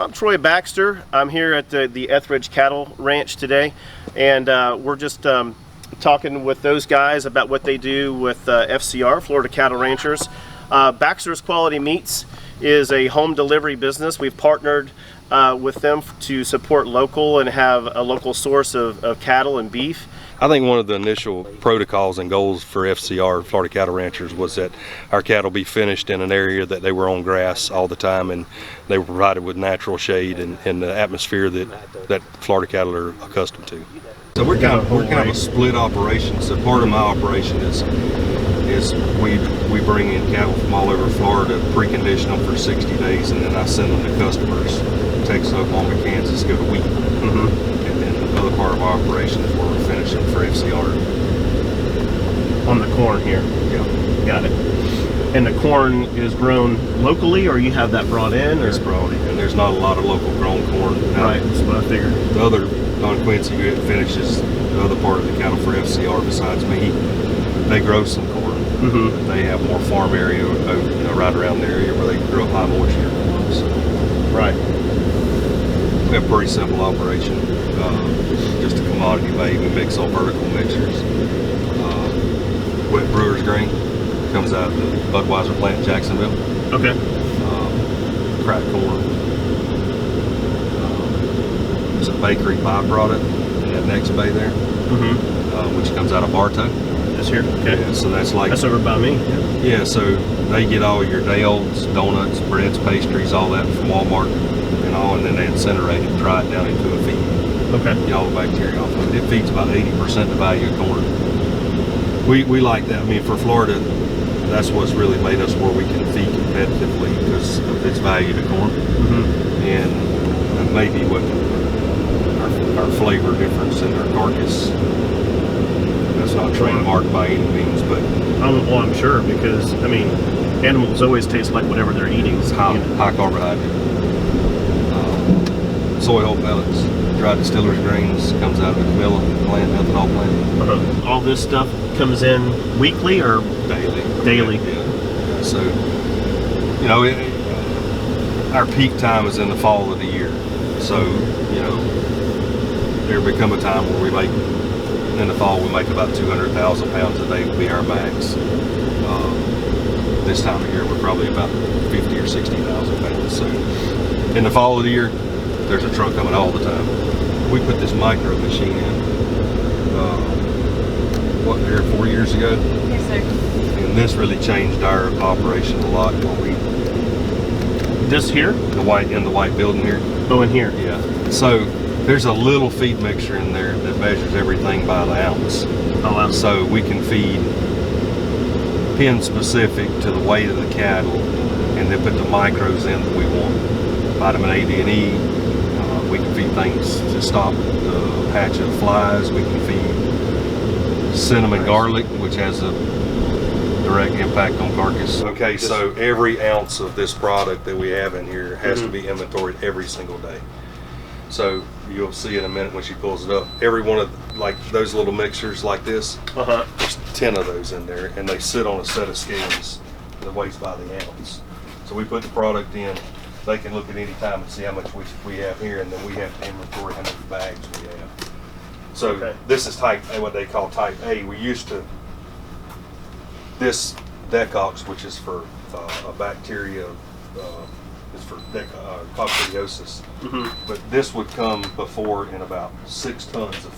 I'm Troy Baxter. I'm here at the Etheridge Cattle Ranch today, and we're just talking with those guys about what they do with FCR, Florida Cattle Ranchers. Baxter's Quality Meats is a home delivery business. We've partnered with them to support local and have a local source of cattle and beef. I think one of the initial protocols and goals for FCR, Florida Cattle Ranchers, was that our cattle be finished in an area that they were on grass all the time, and they were provided with natural shade and the atmosphere that Florida cattle are accustomed to. So we're kind of a split operation. So part of my operation is we bring in cattle from all over Florida, precondition them for 60 days, and then I send them to customers, Texas, Oklahoma, Kansas, go to wheat. And then the other part of our operation is where we're finishing for FCR. On the corn here. Yeah. Got it. And the corn is grown locally, or you have that brought in? Or? It's brought in, and there's not a lot of local grown corn. Right, that's what I figured. The other Don Quincy who finishes the other part of the cattle for FCR besides me, they grow some corn. They have more farm area, right around the area where they grow high moisture corn. So. Right. We have a pretty simple operation, just a commodity made. We mix all vertical mixtures. Wet brewer's grain comes out of the Budweiser plant in Jacksonville. Okay. Cracked corn. There's a bakery byproduct in that next bay there, which comes out of Bartow. This here? Okay. Yeah, so that's over by me. Yeah, so they get all your day-olds, donuts, breads, pastries, all that from Walmart and all, and then they incinerate it, dry it down into a feed. Okay. Get all the bacteria off of it. It feeds about 80% the value of corn. We like that. I mean, for Florida, that's what's really made us where we can feed competitively because of its value to corn. And that may be what our flavor difference in our carcass. That's not trademarked by any means, but I'm sure, because I mean, animals always taste like whatever they're eating. It's high carbohydrate. Soy hull pellets, dried distillers grains, comes out of the Camilla plant, ethanol plant. All this stuff comes in weekly or daily? Yeah. So, our peak time is in the fall of the year. So, there become a time where we make, in the fall, we make about 200,000 pounds a day would be our max. This time of year, we're probably about 50 or 60,000 pounds. So, in the fall of the year, there's a truck coming all the time. We put this micro machine in, 4 years ago? Yes, sir. And this really changed our operation a lot. This here? In the white building here. Oh, in here? Yeah. So there's a little feed mixture in there that measures everything by the ounce. Oh, wow. So we can feed pen specific to the weight of the cattle, and then put the micros in that we want. Vitamin A, D, and E. We can feed things to stop the hatch of flies. We can feed cinnamon garlic, which has a direct impact on carcass. Okay, so every ounce of this product that we have in here has to be inventoried every single day. So you'll see in a minute when she pulls it up, every one of like those little mixers like this, there's 10 of those in there, and they sit on a set of scales that weighs by the ounce. So we put the product in, they can look at any time and see how much we have here, and then we have to inventory how many bags we have. So this is type A, what they call type A. We used to, this decox, which is for a bacteria, is for coccidiosis. But this would come before in about 6 tons of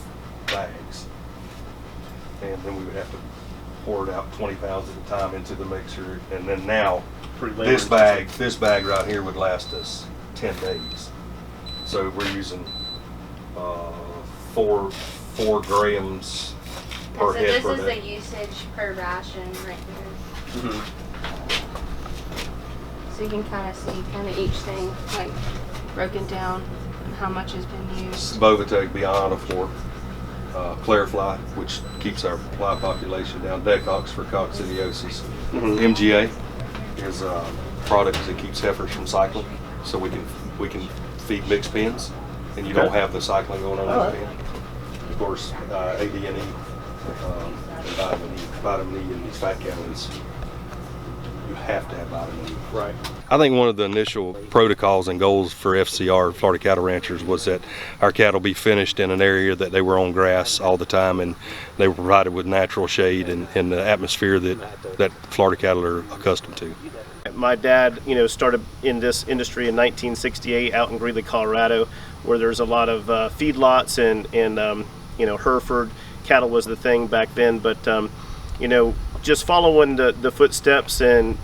bags. And then we would have to pour it out 20 pounds at a time into the mixer. And then now, this bag right here would last us 10 days. So we're using 4 grams per head per day. So this is the usage per ration right here. So you can kind of see each thing like broken down and how much has been used. Bovatec Beyond for Clarifly, which keeps our fly population down. Decox for coccidiosis. MGA is a product that keeps heifers from cycling, so we can feed mixed pens, and you don't have the cycling going on in the pen. Of course, AD&E, and vitamin E in these fat calories. you have to have vitamin E. Right. I think one of the initial protocols and goals for FCR, Florida Cattle Ranchers, was that our cattle be finished in an area that they were on grass all the time, and they were provided with natural shade and the atmosphere that Florida cattle are accustomed to. My dad, started in this industry in 1968 out in Greeley, Colorado, where there's a lot of feedlots and Hereford cattle was the thing back then. But just following the footsteps and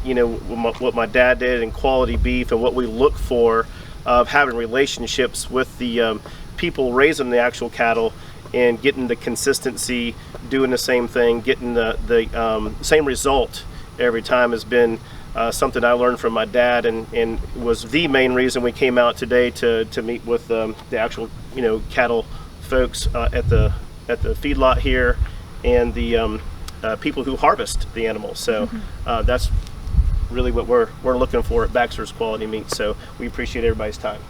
what my dad did in quality beef and what we look for of having relationships with the people raising the actual cattle and getting the consistency, doing the same thing, getting the same result every time has been something I learned from my dad, and was the main reason we came out today to meet with the actual cattle folks at the feedlot here and the people who harvest the animals. So that's really what we're looking for at Baxter's Quality Meat. So we appreciate everybody's time.